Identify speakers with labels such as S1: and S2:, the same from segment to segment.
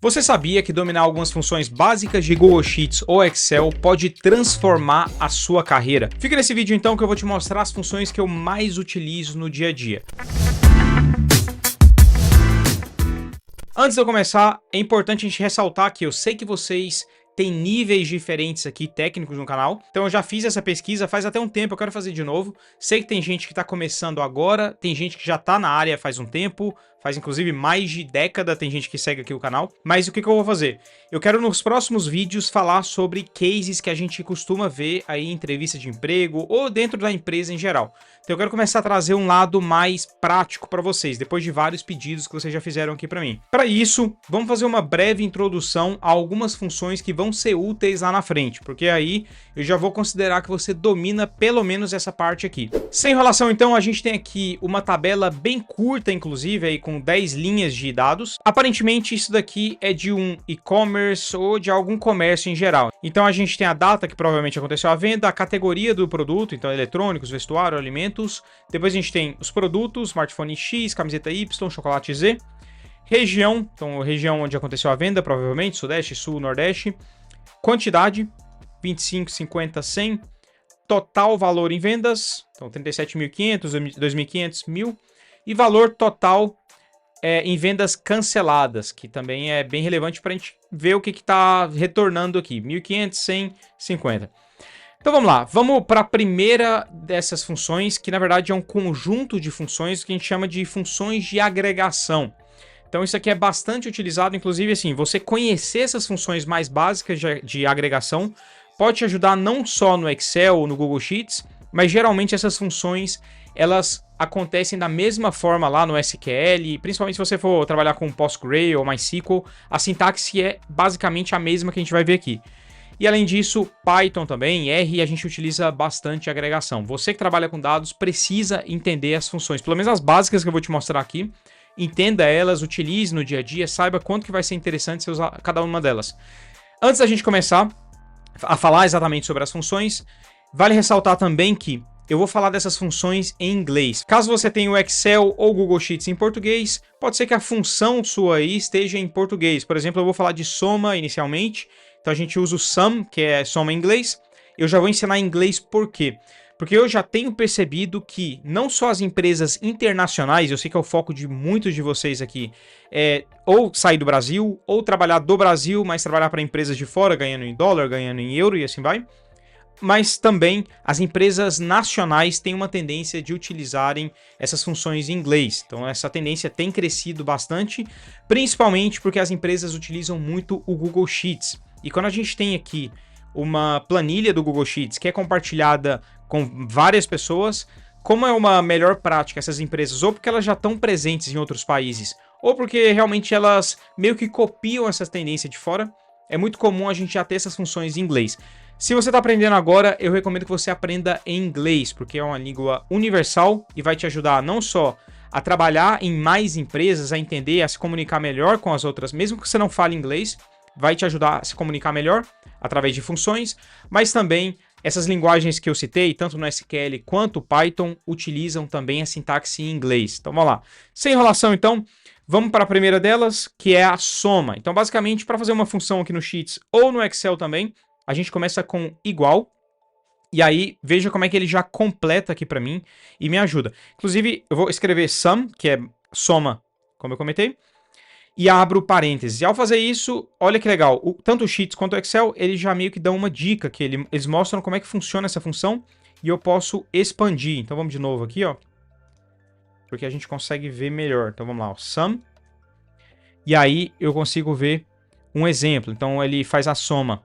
S1: Você sabia que dominar algumas funções básicas de Google Sheets ou Excel pode transformar a sua carreira? Fica nesse vídeo então que eu vou te mostrar as funções que eu mais utilizo no dia a dia. Antes de eu começar, é importante a gente ressaltar que eu sei que vocês têm níveis diferentes aqui técnicos no canal, então eu já fiz essa pesquisa faz até um tempo, eu quero fazer de novo. Sei que tem gente que está começando agora, tem gente que já está na área faz um tempo, faz inclusive mais de década, tem gente que segue aqui o canal. Mas o que eu vou fazer? Eu quero nos próximos vídeos falar sobre cases que a gente costuma ver aí em entrevista de emprego ou dentro da empresa em geral. Então eu quero começar a trazer um lado mais prático para vocês, depois de vários pedidos que vocês já fizeram aqui para mim. Para isso, vamos fazer uma breve introdução a algumas funções que vão ser úteis lá na frente, porque aí eu já vou considerar que você domina pelo menos essa parte aqui. Sem enrolação então, a gente tem aqui uma tabela bem curta, inclusive, aí com 10 linhas de dados. Aparentemente isso daqui é de um e-commerce ou de algum comércio em geral. Então a gente tem a data que provavelmente aconteceu a venda, a categoria do produto, então eletrônicos, vestuário, alimentos. Depois a gente tem os produtos, smartphone X, camiseta Y, chocolate Z. Região, então região onde aconteceu a venda, provavelmente, Sudeste, Sul, Nordeste. Quantidade, 25, 50, 100. Total valor em vendas, então 37.500, 2.500, 1.000. E valor total em vendas canceladas, que também é bem relevante para a gente ver o que está retornando aqui. 1.500, 100, 50. Então vamos lá, vamos para a primeira dessas funções, que na verdade é um conjunto de funções que a gente chama de funções de agregação. Então isso aqui é bastante utilizado, inclusive assim, você conhecer essas funções mais básicas de agregação pode te ajudar não só no Excel ou no Google Sheets, mas geralmente essas funções elas acontecem da mesma forma lá no SQL, principalmente se você for trabalhar com PostgreSQL ou MySQL, a sintaxe é basicamente a mesma que a gente vai ver aqui. E além disso, Python também, R, a gente utiliza bastante agregação. Você que trabalha com dados precisa entender as funções, pelo menos as básicas que eu vou te mostrar aqui. Entenda elas, utilize no dia a dia, saiba quanto que vai ser interessante você usar cada uma delas. Antes da gente começar a falar exatamente sobre as funções, vale ressaltar também que eu vou falar dessas funções em inglês. Caso você tenha o Excel ou o Google Sheets em português, pode ser que a função sua aí esteja em português. Por exemplo, eu vou falar de soma inicialmente. Então a gente usa o sum, que é soma em inglês. Eu já vou ensinar em inglês por quê? Porque eu já tenho percebido que não só as empresas internacionais, eu sei que é o foco de muitos de vocês aqui, ou sair do Brasil, ou trabalhar do Brasil, mas trabalhar para empresas de fora, ganhando em dólar, ganhando em euro e assim vai. Mas também as empresas nacionais têm uma tendência de utilizarem essas funções em inglês. Então essa tendência tem crescido bastante, principalmente porque as empresas utilizam muito o Google Sheets. E quando a gente tem aqui uma planilha do Google Sheets que é compartilhada com várias pessoas, como é uma melhor prática essas empresas, ou porque elas já estão presentes em outros países, ou porque realmente elas meio que copiam essa tendência de fora, é muito comum a gente já ter essas funções em inglês. Se você está aprendendo agora, eu recomendo que você aprenda em inglês, porque é uma língua universal e vai te ajudar não só a trabalhar em mais empresas, a entender, a se comunicar melhor com as outras, mesmo que você não fale inglês, vai te ajudar a se comunicar melhor através de funções, mas também essas linguagens que eu citei, tanto no SQL quanto Python, utilizam também a sintaxe em inglês. Então vamos lá. Sem enrolação então, vamos para a primeira delas, que é a soma. Então basicamente, para fazer uma função aqui no Sheets ou no Excel também, a gente começa com igual, e aí veja como é que ele já completa aqui para mim e me ajuda. Inclusive, eu vou escrever sum, que é soma, como eu comentei, e abro parênteses. E ao fazer isso, olha que legal, tanto o Sheets quanto o Excel, eles já meio que dão uma dica, que eles mostram como é que funciona essa função, e eu posso expandir. Então vamos de novo aqui, ó, porque a gente consegue ver melhor. Então vamos lá, ó, sum, e aí eu consigo ver um exemplo. Então ele faz a soma.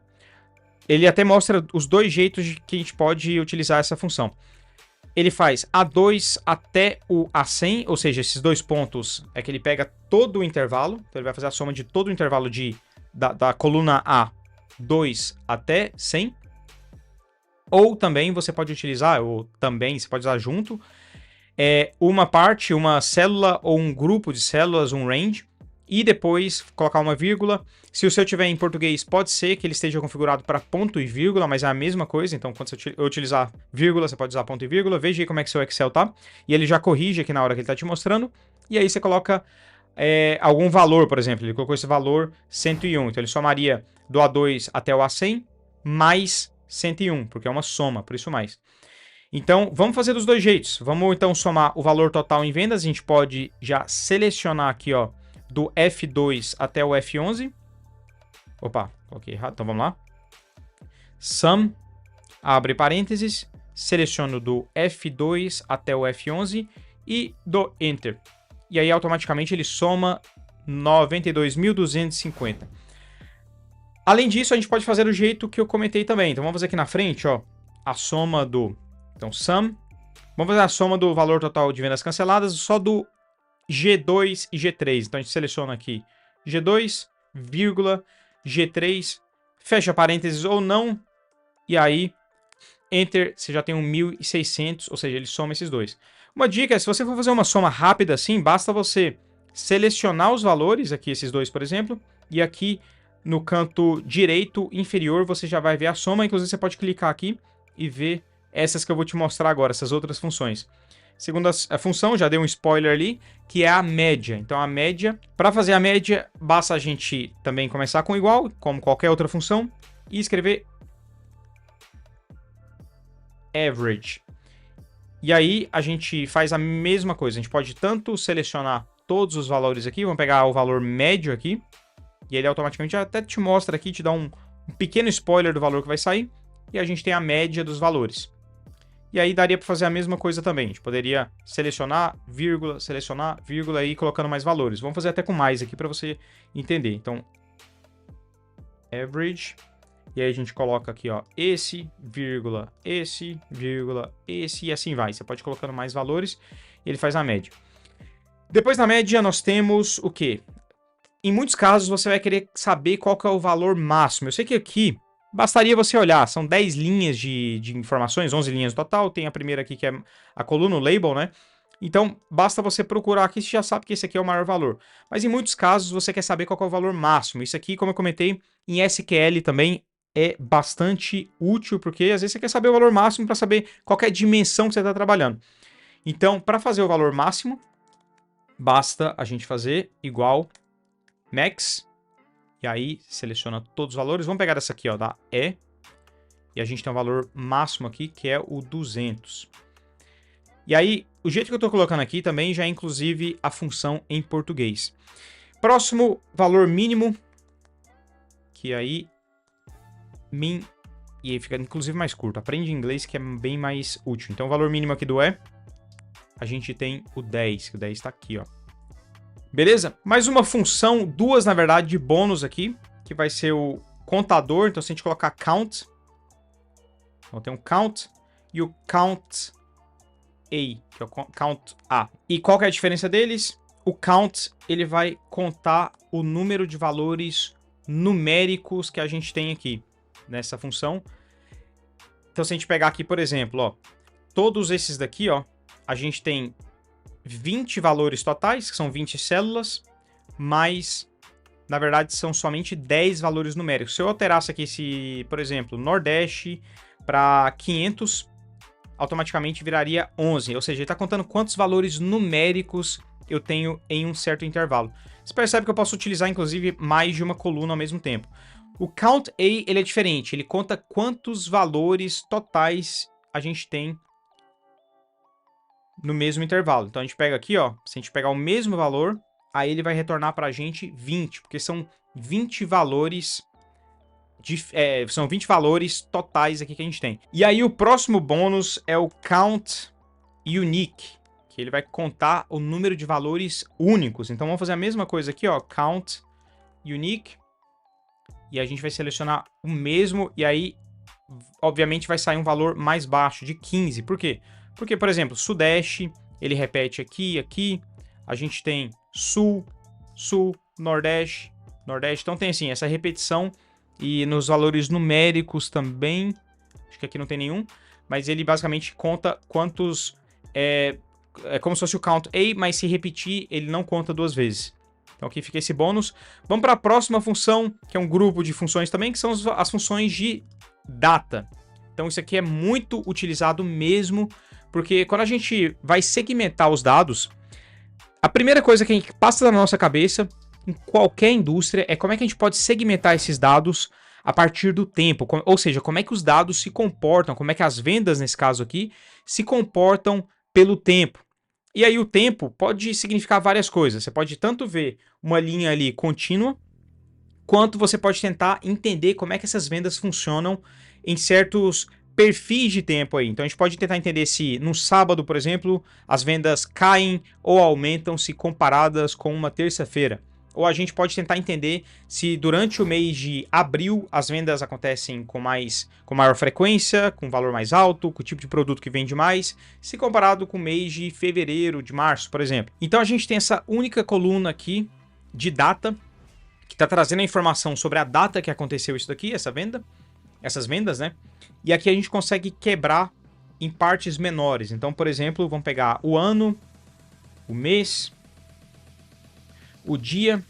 S1: Ele até mostra os dois jeitos de que a gente pode utilizar essa função. Ele faz A2 até o A100, ou seja, esses dois pontos é que ele pega todo o intervalo. Então ele vai fazer a soma de todo o intervalo da coluna A2 até 100. Ou também você pode utilizar, ou também você pode usar junto, uma parte, uma célula ou um grupo de células, um range, e depois colocar uma vírgula. Se o seu tiver em português, pode ser que ele esteja configurado para ponto e vírgula, mas é a mesma coisa. Então, quando você utilizar vírgula, você pode usar ponto e vírgula. Veja aí como é que seu Excel tá. E ele já corrige aqui na hora que ele está te mostrando. E aí você coloca algum valor, por exemplo. Ele colocou esse valor 101. Então ele somaria do A2 até o A100 mais 101, porque é uma soma, por isso mais. Então, vamos fazer dos dois jeitos. Vamos, então, somar o valor total em vendas. A gente pode já selecionar aqui, ó, do F2 até o F11. Opa, coloquei errado. Então, vamos lá. Sum, abre parênteses, seleciono do F2 até o F11 e dou Enter. E aí, automaticamente, ele soma 92.250. Além disso, a gente pode fazer do jeito que eu comentei também. Então, vamos fazer aqui na frente, ó, a soma do... Então, sum. Vamos fazer a soma do valor total de vendas canceladas só do G2 e G3. Então, a gente seleciona aqui G2, vírgula, G3, fecha parênteses ou não, e aí, Enter, você já tem 1.600, ou seja, ele soma esses dois. Uma dica é, se você for fazer uma soma rápida assim, basta você selecionar os valores, aqui esses dois, por exemplo, e aqui no canto direito inferior você já vai ver a soma, inclusive você pode clicar aqui e ver essas que eu vou te mostrar agora, essas outras funções. Segunda função, já dei um spoiler ali, que é a média. Então a média, para fazer a média, basta a gente também começar com igual, como qualquer outra função, e escrever average. E aí a gente faz a mesma coisa, a gente pode tanto selecionar todos os valores aqui, vamos pegar o valor médio aqui, e ele automaticamente até te mostra aqui, te dá um pequeno spoiler do valor que vai sair, e a gente tem a média dos valores. E aí daria para fazer a mesma coisa também. A gente poderia selecionar, vírgula e ir colocando mais valores. Vamos fazer até com mais aqui para você entender. Então, average. E aí a gente coloca aqui, ó, esse, vírgula, esse, e assim vai. Você pode ir colocando mais valores e ele faz a média. Depois da média nós temos o quê? Em muitos casos você vai querer saber qual que é o valor máximo. Eu sei que aqui bastaria você olhar, são 10 linhas de informações, 11 linhas no total, tem a primeira aqui que é a coluna, o label, né? Então, basta você procurar aqui, você já sabe que esse aqui é o maior valor. Mas em muitos casos você quer saber qual que é o valor máximo. Isso aqui, como eu comentei, em SQL também é bastante útil, porque às vezes você quer saber o valor máximo para saber qual que é a dimensão que você está trabalhando. Então, para fazer o valor máximo, basta a gente fazer igual max. E aí, seleciona todos os valores. Vamos pegar essa aqui, ó, da E. E a gente tem um valor máximo aqui, que é o 200. E aí, o jeito que eu estou colocando aqui também já é, inclusive, a função em português. Próximo, valor mínimo. Que aí, min. E aí fica, inclusive, mais curto. Aprende inglês, que é bem mais útil. Então, o valor mínimo aqui do E, a gente tem o 10, que o 10 está aqui, ó. Beleza? Mais uma função, duas na verdade, de bônus aqui, que vai ser o contador. Então, se a gente colocar count, então tem um count e o count A, que é o count A. E qual que é a diferença deles? O count, ele vai contar o número de valores numéricos que a gente tem aqui nessa função. Então, se a gente pegar aqui, por exemplo, ó, todos esses daqui, ó, a gente tem 20 valores totais, que são 20 células, mas, na verdade, são somente 10 valores numéricos. Se eu alterasse aqui esse, por exemplo, Nordeste para 500, automaticamente viraria 11. Ou seja, ele está contando quantos valores numéricos eu tenho em um certo intervalo. Você percebe que eu posso utilizar, inclusive, mais de uma coluna ao mesmo tempo. O count A, ele é diferente. Ele conta quantos valores totais a gente tem no mesmo intervalo. Então a gente pega aqui, ó, se a gente pegar o mesmo valor, aí ele vai retornar pra gente 20, porque são 20 valores são 20 valores totais aqui que a gente tem. E aí o próximo bônus é o count unique, que ele vai contar o número de valores únicos. Então vamos fazer a mesma coisa aqui, ó, count unique, e a gente vai selecionar o mesmo, e aí obviamente vai sair um valor mais baixo, de 15. Por quê? Porque, por exemplo, Sudeste, ele repete aqui, aqui. A gente tem Sul, Sul, Nordeste, Nordeste. Então tem assim, essa repetição. E nos valores numéricos também. Acho que aqui não tem nenhum. Mas ele basicamente conta quantos... É como se fosse o count A, mas se repetir, ele não conta duas vezes. Então aqui fica esse bônus. Vamos para a próxima função, que é um grupo de funções também, que são as funções de data. Então isso aqui é muito utilizado mesmo... Porque quando a gente vai segmentar os dados, A primeira coisa que a gente passa na nossa cabeça em qualquer indústria é como é que a gente pode segmentar esses dados a partir do tempo, ou seja, como é que os dados se comportam, como é que as vendas, nesse caso aqui, se comportam pelo tempo. E aí o tempo pode significar várias coisas. Você pode tanto ver uma linha ali contínua, quanto você pode tentar entender como é que essas vendas funcionam em certos perfis de tempo aí. Então a gente pode tentar entender se no sábado, por exemplo, as vendas caem ou aumentam se comparadas com uma terça-feira. Ou a gente pode tentar entender se durante o mês de abril as vendas acontecem com maior frequência, com valor mais alto, com o tipo de produto que vende mais, se comparado com o mês de fevereiro, de março, por exemplo. Então a gente tem essa única coluna aqui de data, que está trazendo a informação sobre a data que aconteceu isso daqui, essas vendas, né? E aqui a gente consegue quebrar em partes menores. Então, por exemplo, vamos pegar o ano, o mês, o dia.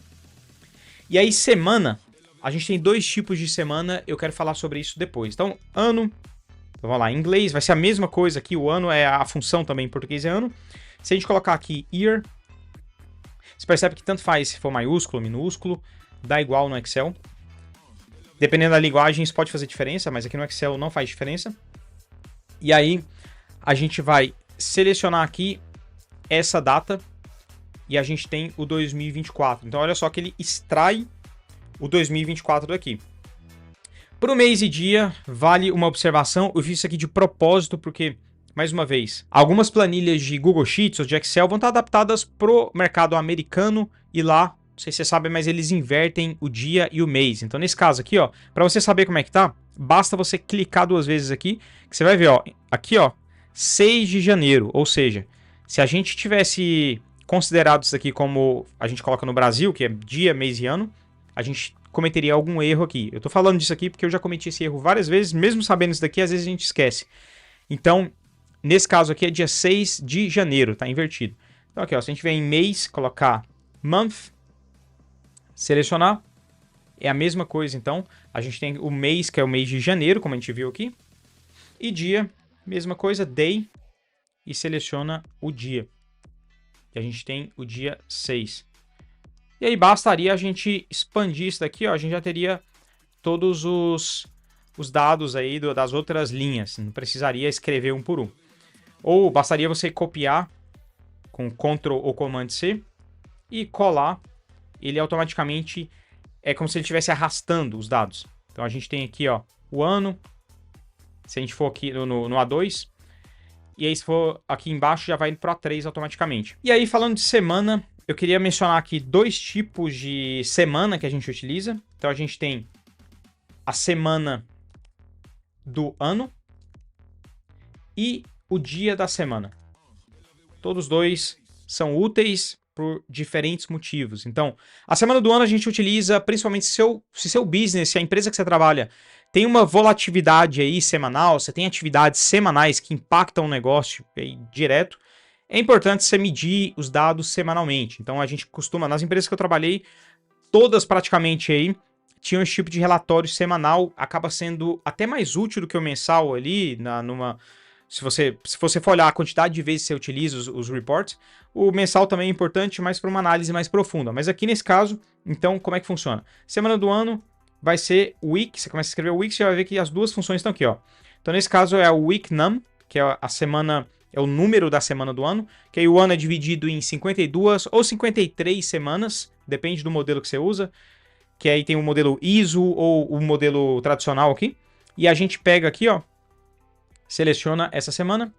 S1: E aí, semana. A gente tem dois tipos de semana, eu quero falar sobre isso depois. Então, ano, vamos lá, em inglês vai ser a mesma coisa aqui, o ano é a função também, em português é ano. Se a gente colocar aqui year, você percebe que tanto faz se for maiúsculo, minúsculo, dá igual no Excel. Dependendo da linguagem, isso pode fazer diferença, mas aqui no Excel não faz diferença. E aí, a gente vai selecionar aqui essa data e a gente tem o 2024. Então, olha só que ele extrai o 2024 daqui. Para o mês e dia, vale uma observação. Eu fiz isso aqui de propósito porque, mais uma vez, algumas planilhas de Google Sheets ou de Excel vão estar adaptadas para o mercado americano e lá, não sei se você sabe, mas eles invertem o dia e o mês. Então, nesse caso aqui, ó, para você saber como é que tá, basta você clicar duas vezes aqui, que você vai ver, ó, aqui, ó, 6 de janeiro. Ou seja, se a gente tivesse considerado isso aqui como a gente coloca no Brasil, que é dia, mês e ano, a gente cometeria algum erro aqui. Eu tô falando disso aqui porque eu já cometi esse erro várias vezes, mesmo sabendo isso daqui, às vezes a gente esquece. Então, nesse caso aqui é dia 6 de janeiro, tá invertido. Então aqui, ó, se a gente vier em mês, colocar month, selecionar, é a mesma coisa. Então, a gente tem o mês, que é o mês de janeiro, como a gente viu aqui, e dia, mesma coisa, day, e seleciona o dia. E a gente tem o dia 6. E aí bastaria a gente expandir isso daqui, ó, a gente já teria todos os dados aí das outras linhas, não precisaria escrever um por um. Ou bastaria você copiar com Ctrl ou Command C e colar, ele automaticamente é como se ele estivesse arrastando os dados. Então a gente tem aqui, ó, o ano, se a gente for aqui no A2, e aí se for aqui embaixo já vai para o A3 automaticamente. E aí falando de semana, eu queria mencionar aqui dois tipos de semana que a gente utiliza. Então a gente tem a semana do ano e o dia da semana. Todos dois são úteis por diferentes motivos. Então, a semana do ano a gente utiliza principalmente se seu business, se a empresa que você trabalha tem uma volatilidade aí semanal, você tem atividades semanais que impactam o negócio aí direto, é importante você medir os dados semanalmente. Então a gente costuma, nas empresas que eu trabalhei, todas praticamente aí tinham esse tipo de relatório semanal, acaba sendo até mais útil do que o mensal ali, se você for olhar a quantidade de vezes que você utiliza os reports, o mensal também é importante, mas para uma análise mais profunda. Mas aqui nesse caso, então, como é que funciona? Semana do ano vai ser week, você começa a escrever week, você vai ver que as duas funções estão aqui, ó. Então nesse caso é o week num, que é a semana, é o número da semana do ano, que aí o ano é dividido em 52 ou 53 semanas, depende do modelo que você usa, que aí tem o modelo ISO ou o modelo tradicional aqui, e a gente pega aqui, ó, seleciona essa semana,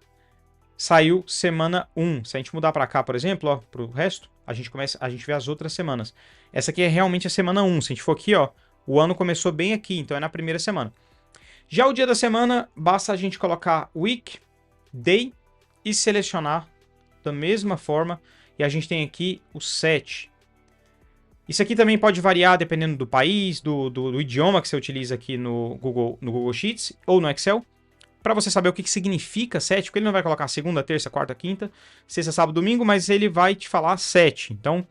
S1: saiu semana 1. Se a gente mudar para cá, por exemplo, ó, para o resto, a gente vê as outras semanas. Essa aqui é realmente a semana 1. Se a gente for aqui, ó, o ano começou bem aqui, então é na primeira semana. Já o dia da semana, basta a gente colocar week, day e selecionar da mesma forma. E a gente tem aqui o 7. Isso aqui também pode variar dependendo do país, do idioma que você utiliza aqui no Google Sheets ou no Excel. Para você saber o que significa 7, porque ele não vai colocar segunda, terça, quarta, quinta, sexta, sábado, domingo, mas ele vai te falar 7. Então,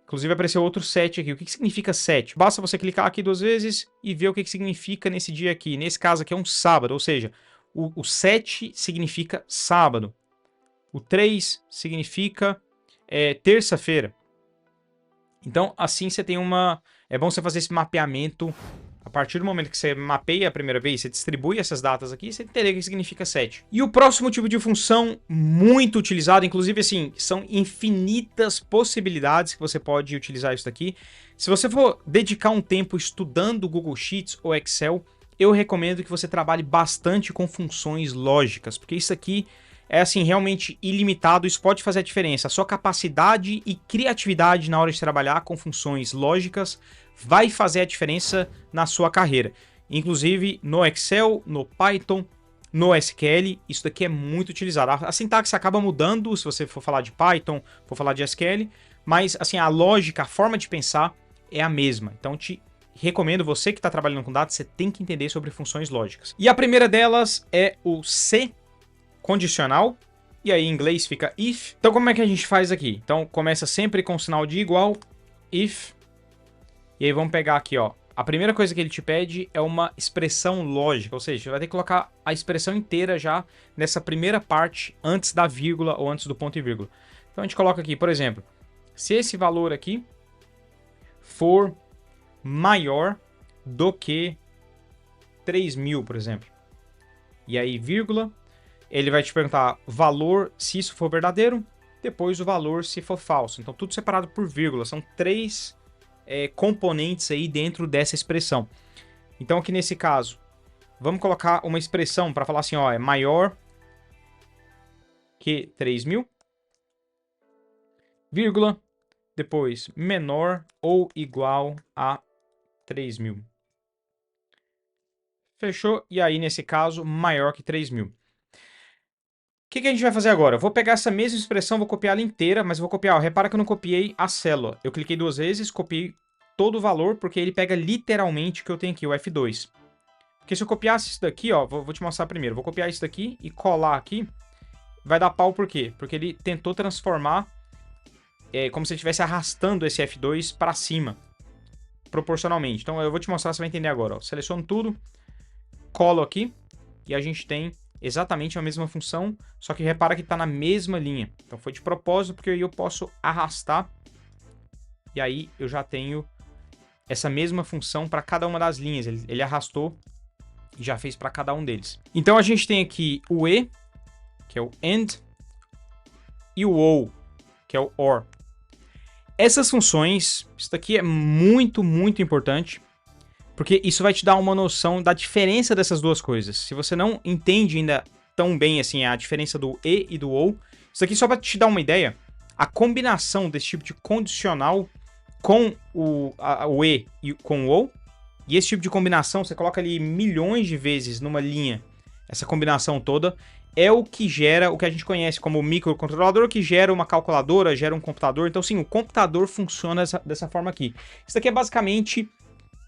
S1: inclusive apareceu outro 7 aqui. O que significa 7? Basta você clicar aqui duas vezes e ver o que significa nesse dia aqui. Nesse caso aqui é um sábado, ou seja, o 7 significa sábado. O 3 significa terça-feira. Então, assim você tem uma... É bom você fazer esse mapeamento. A partir do momento que você mapeia a primeira vez, você distribui essas datas aqui, você entender o que significa set. E o próximo tipo de função muito utilizado, inclusive assim, são infinitas possibilidades que você pode utilizar isso daqui. Se você for dedicar um tempo estudando Google Sheets ou Excel, eu recomendo que você trabalhe bastante com funções lógicas, porque isso aqui é assim, realmente ilimitado, isso pode fazer a diferença. A sua capacidade e criatividade na hora de trabalhar com funções lógicas vai fazer a diferença na sua carreira. Inclusive no Excel, no Python, no SQL, isso daqui é muito utilizado. A sintaxe acaba mudando se você for falar de Python, for falar de SQL, mas assim, a lógica, a forma de pensar é a mesma. Então te recomendo, você que está trabalhando com dados, você tem que entender sobre funções lógicas. E a primeira delas é o C condicional, e aí em inglês fica if. Então como é que a gente faz aqui? Então começa sempre com o sinal de igual, if, e aí vamos pegar aqui, ó. A primeira coisa que ele te pede é uma expressão lógica, ou seja, você vai ter que colocar a expressão inteira já nessa primeira parte, antes da vírgula ou antes do ponto e vírgula. Então a gente coloca aqui, por exemplo, se esse valor aqui for maior do que 3.000, por exemplo, e aí vírgula, ele vai te perguntar valor se isso for verdadeiro, depois o valor se for falso. Então tudo separado por vírgula, são três componentes aí dentro dessa expressão. Então aqui nesse caso, vamos colocar uma expressão para falar assim, ó, é maior que 3.000, vírgula, depois menor ou igual a 3.000. Fechou? E aí nesse caso, maior que 3.000. O que a gente vai fazer agora? Eu vou pegar essa mesma expressão, vou copiar ela inteira, mas vou copiar. Ó, repara que eu não copiei a célula. Eu cliquei duas vezes, copiei todo o valor, porque ele pega literalmente o que eu tenho aqui, o F2. Porque se eu copiasse isso daqui, ó, vou te mostrar primeiro. Vou copiar isso daqui e colar aqui. Vai dar pau por quê? Porque ele tentou transformar como se ele estivesse arrastando esse F2 para cima, proporcionalmente. Então eu vou te mostrar, você vai entender agora. Ó. Seleciono tudo, colo aqui e a gente tem exatamente a mesma função, só que repara que está na mesma linha. Então foi de propósito, porque aí eu posso arrastar e aí eu já tenho essa mesma função para cada uma das linhas. Ele arrastou e já fez para cada um deles. Então a gente tem aqui o E, que é o AND, e o OR, que é o OR. Essas funções, isso daqui é muito, muito importante, porque isso vai te dar uma noção da diferença dessas duas coisas. Se você não entende ainda tão bem assim a diferença do E e do OR, isso aqui só para te dar uma ideia, a combinação desse tipo de condicional com o E e com o OR, e esse tipo de combinação, você coloca ali milhões de vezes numa linha, essa combinação toda, é o que gera o que a gente conhece como microcontrolador, que gera uma calculadora, gera um computador. Então, sim, o computador funciona dessa forma aqui. Isso daqui é basicamente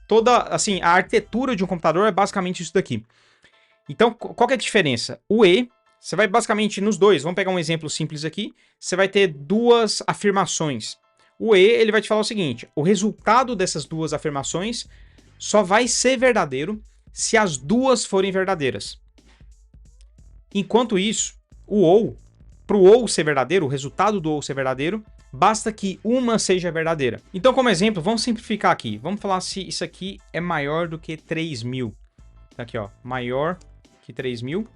S1: toda, assim, a arquitetura de um computador é basicamente isso daqui. Então, qual que é a diferença? O E, você vai basicamente nos dois, vamos pegar um exemplo simples aqui, você vai ter duas afirmações. O E, ele vai te falar o seguinte, o resultado dessas duas afirmações só vai ser verdadeiro se as duas forem verdadeiras. Enquanto isso, o OR, para o OR ser verdadeiro, o resultado do OR ser verdadeiro, basta que uma seja verdadeira. Então, como exemplo, vamos simplificar aqui. Vamos falar se isso aqui é maior do que 3.000. Aqui, ó, maior que 3.000.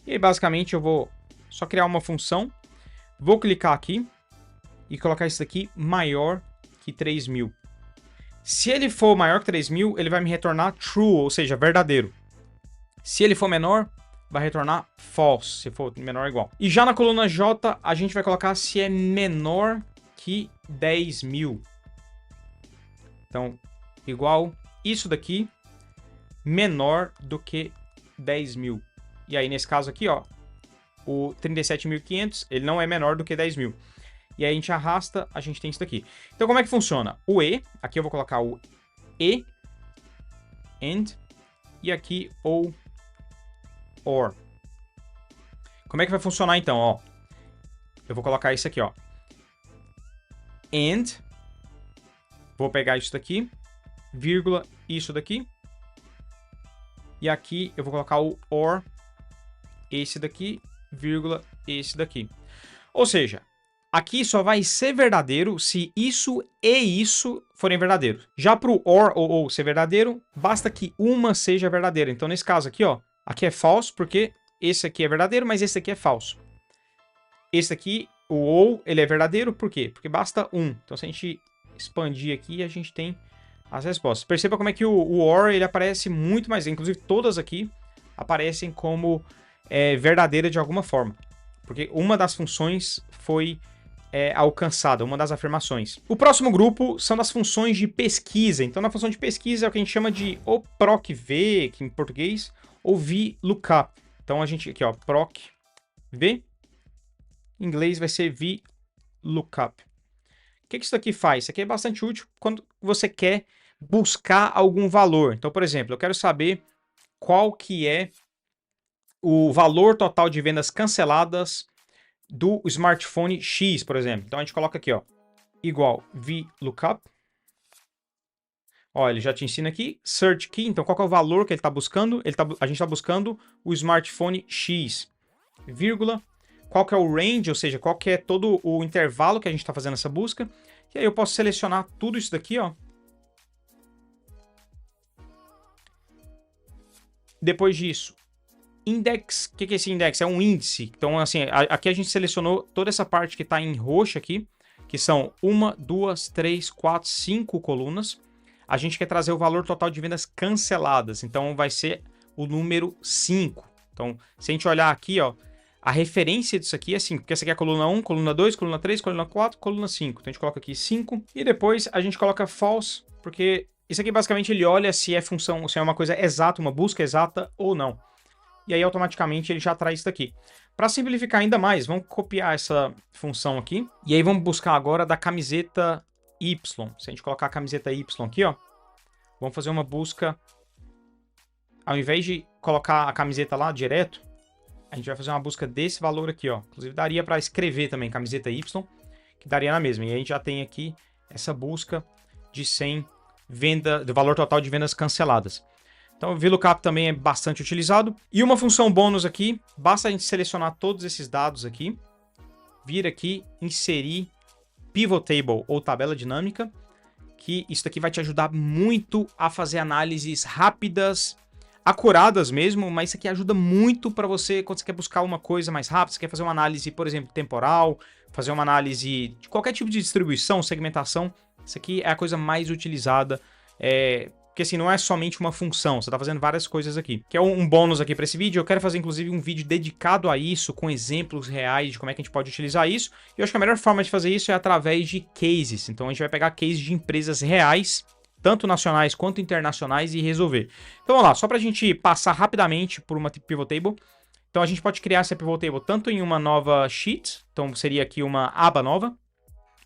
S1: E aí, basicamente, eu vou só criar uma função, vou clicar aqui e colocar isso aqui maior que 3.000. Se ele for maior que 3.000, ele vai me retornar true, ou seja, verdadeiro. Se ele for menor, vai retornar false, se for menor ou igual. E já na coluna J, a gente vai colocar se é menor que 10.000. Então, igual isso daqui, menor do que 10.000. E aí, nesse caso aqui, ó, o 37.500, ele não é menor do que 10.000. E aí a gente arrasta, a gente tem isso daqui. Então, como é que funciona? O E, aqui eu vou colocar o E, AND, e aqui o OR. Como é que vai funcionar então, ó? Eu vou colocar isso aqui, ó. AND, vou pegar isso daqui, vírgula, isso daqui. E aqui eu vou colocar o OR, esse daqui, vírgula, esse daqui. Ou seja, Aqui só vai ser verdadeiro se isso e isso forem verdadeiros. Já para o or ou ser verdadeiro, basta que uma seja verdadeira. Então, nesse caso aqui, ó, aqui é falso, porque esse aqui é verdadeiro, mas esse aqui é falso. Esse aqui, o ou, ele é verdadeiro, por quê? Porque basta um. Então, se a gente expandir aqui, a gente tem as respostas. Perceba como é que o or, ele aparece muito mais. Inclusive, todas aqui aparecem como verdadeira de alguma forma. Porque uma das funções foi alcançada, uma das afirmações. O próximo grupo são das funções de pesquisa. Então, na função de pesquisa é o que a gente chama de ou procv, que em português, ou VLOOKUP. Então, a gente aqui, ó, procv, em inglês vai ser VLOOKUP. O que isso aqui faz? Isso aqui é bastante útil quando você quer buscar algum valor. Então, por exemplo, eu quero saber qual que é o valor total de vendas canceladas do smartphone X, por exemplo. Então a gente coloca aqui, ó, igual VLOOKUP. Ó, ele já te ensina aqui, search key. Então qual que é o valor que ele está buscando? A gente está buscando o smartphone X, vírgula. Qual que é o range, ou seja, qual que é todo o intervalo que a gente está fazendo essa busca. E aí eu posso selecionar tudo isso daqui, ó. Depois disso, index. O que é esse index? É um índice. Então, assim, aqui a gente selecionou toda essa parte que está em roxo aqui, que são 1, 2, 3, 4, 5 colunas. A gente quer trazer o valor total de vendas canceladas. Então, vai ser o número 5. Então, se a gente olhar aqui, ó, a referência disso aqui é 5, porque essa aqui é a coluna 1, coluna 2, coluna 3, coluna 4, coluna 5. Então, a gente coloca aqui 5 e depois a gente coloca false, porque isso aqui basicamente ele olha se é função, se é uma coisa exata, uma busca exata ou não. E aí automaticamente ele já traz isso daqui. Para simplificar ainda mais, vamos copiar essa função aqui. E aí vamos buscar agora da camiseta Y. Se a gente colocar a camiseta Y aqui, ó, vamos fazer uma busca. Ao invés de colocar a camiseta lá direto, a gente vai fazer uma busca desse valor aqui, ó. Inclusive daria para escrever também camiseta Y, que daria na mesma. E aí a gente já tem aqui essa busca de 100 do valor total de vendas canceladas. Então o VLOOKUP também é bastante utilizado. E uma função bônus aqui, basta a gente selecionar todos esses dados aqui, vir aqui, inserir pivot table ou tabela dinâmica, que isso daqui vai te ajudar muito a fazer análises rápidas, acuradas mesmo, mas isso aqui ajuda muito para você, quando você quer buscar uma coisa mais rápida, você quer fazer uma análise, por exemplo, temporal, fazer uma análise de qualquer tipo de distribuição, segmentação, isso aqui é a coisa mais utilizada, porque assim, não é somente uma função, você está fazendo várias coisas aqui. Que é um bônus aqui para esse vídeo, eu quero fazer inclusive um vídeo dedicado a isso, com exemplos reais de como é que a gente pode utilizar isso. E eu acho que a melhor forma de fazer isso é através de cases. Então a gente vai pegar cases de empresas reais, tanto nacionais quanto internacionais, e resolver. Então vamos lá, só para a gente passar rapidamente por uma pivot table. Então a gente pode criar essa pivot table tanto em uma nova sheet, então seria aqui uma aba nova,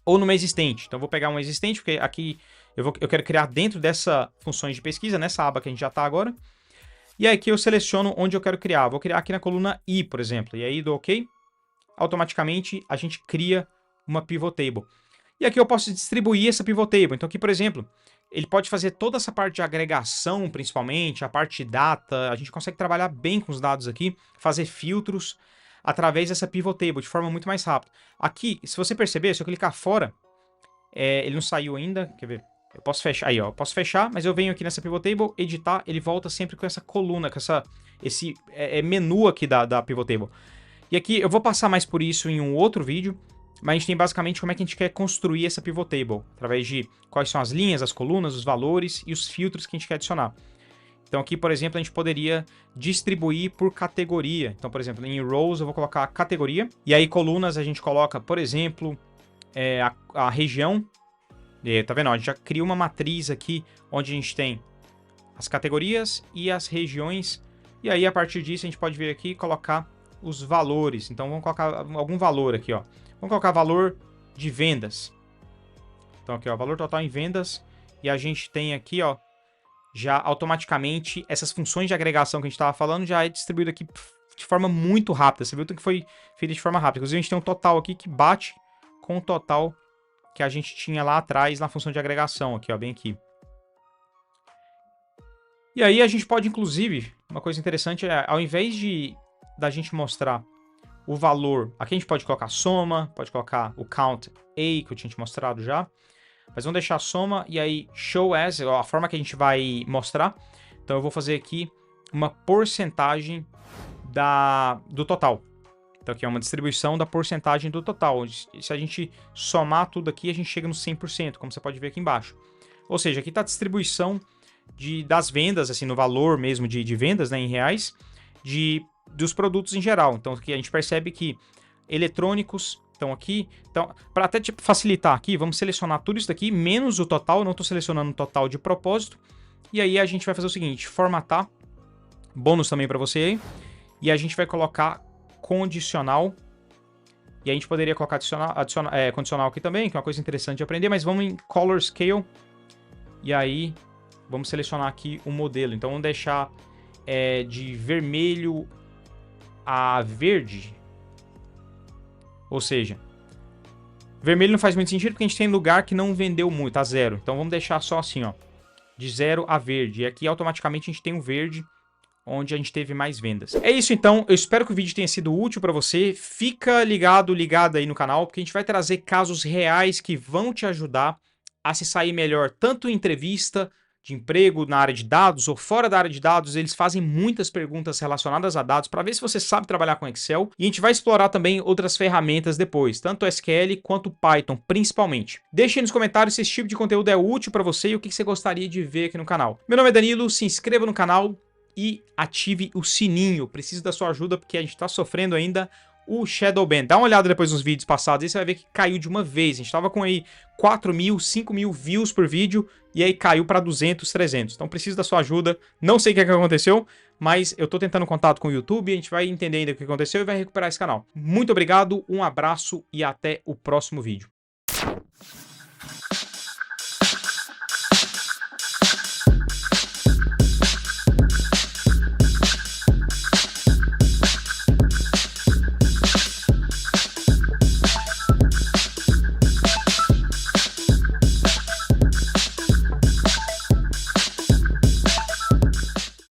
S1: ou numa existente. Então eu vou pegar uma existente, porque aqui eu quero criar dentro dessa funções de pesquisa, nessa aba que a gente já está agora. E aí aqui eu seleciono onde eu quero criar. Vou criar aqui na coluna I, por exemplo. E aí dou OK. Automaticamente a gente cria uma pivot table. E aqui eu posso distribuir essa pivot table. Então aqui, por exemplo, ele pode fazer toda essa parte de agregação, principalmente, a parte de data. A gente consegue trabalhar bem com os dados aqui, fazer filtros através dessa pivot table de forma muito mais rápida. Aqui, se você perceber, se eu clicar fora, ele não saiu ainda, quer ver? Eu posso fechar, aí ó, eu posso fechar, mas eu venho aqui nessa pivot table, editar, ele volta sempre com essa coluna, com esse menu aqui da pivot table. E aqui eu vou passar mais por isso em um outro vídeo, mas a gente tem basicamente como é que a gente quer construir essa pivot table, através de quais são as linhas, as colunas, os valores e os filtros que a gente quer adicionar. Então aqui, por exemplo, a gente poderia distribuir por categoria. Então, por exemplo, em rows eu vou colocar a categoria, e aí colunas a gente coloca, por exemplo, a região. Tá vendo? A gente já cria uma matriz aqui, onde a gente tem as categorias e as regiões. E aí, a partir disso, a gente pode vir aqui e colocar os valores. Então, vamos colocar algum valor aqui, ó. Vamos colocar valor de vendas. Então, aqui, ó, valor total em vendas. E a gente tem aqui, ó, já automaticamente, essas funções de agregação que a gente estava falando, já é distribuído aqui de forma muito rápida. Você viu que foi feito de forma rápida. Inclusive, a gente tem um total aqui que bate com o total que a gente tinha lá atrás na função de agregação, aqui, ó, bem aqui. E aí a gente pode, inclusive, uma coisa interessante é, ao invés da gente mostrar o valor. Aqui a gente pode colocar soma, pode colocar o count A, que eu tinha te mostrado já. Mas vamos deixar a soma e aí show as, a forma que a gente vai mostrar. Então eu vou fazer aqui uma porcentagem do total. Então aqui é uma distribuição da porcentagem do total. Se a gente somar tudo aqui, a gente chega no 100%, como você pode ver aqui embaixo. Ou seja, aqui está a distribuição das vendas, assim, no valor mesmo de vendas, né, em reais, dos produtos em geral. Então aqui a gente percebe que eletrônicos estão aqui. Então, para até tipo, facilitar aqui, vamos selecionar tudo isso daqui, menos o total. Eu não estou selecionando o total de propósito. E aí a gente vai fazer o seguinte, formatar, bônus também para você aí, e a gente vai colocar condicional. E a gente poderia colocar condicional aqui também, que é uma coisa interessante de aprender, mas vamos em Color Scale. E aí, vamos selecionar aqui o modelo. Então, vamos deixar de vermelho a verde. Ou seja, vermelho não faz muito sentido porque a gente tem lugar que não vendeu muito, a 0. Então, vamos deixar só assim, ó, de 0 a verde. E aqui, automaticamente, a gente tem o verde, onde a gente teve mais vendas. É isso então, eu espero que o vídeo tenha sido útil para você. Fica ligada aí no canal, porque a gente vai trazer casos reais que vão te ajudar a se sair melhor, tanto em entrevista de emprego na área de dados ou fora da área de dados. Eles fazem muitas perguntas relacionadas a dados para ver se você sabe trabalhar com Excel. E a gente vai explorar também outras ferramentas depois, tanto SQL quanto Python, principalmente. Deixe aí nos comentários se esse tipo de conteúdo é útil para você e o que você gostaria de ver aqui no canal. Meu nome é Danilo, se inscreva no canal e ative o sininho. Preciso da sua ajuda porque a gente está sofrendo ainda o Shadow Ban. Dá uma olhada depois nos vídeos passados e você vai ver que caiu de uma vez. A gente estava com aí 4.000, 5.000 views por vídeo e aí caiu para 200, 300. Então preciso da sua ajuda. Não sei o que aconteceu, mas eu estou tentando contato com o YouTube. A gente vai entender ainda o que aconteceu e vai recuperar esse canal. Muito obrigado, um abraço e até o próximo vídeo.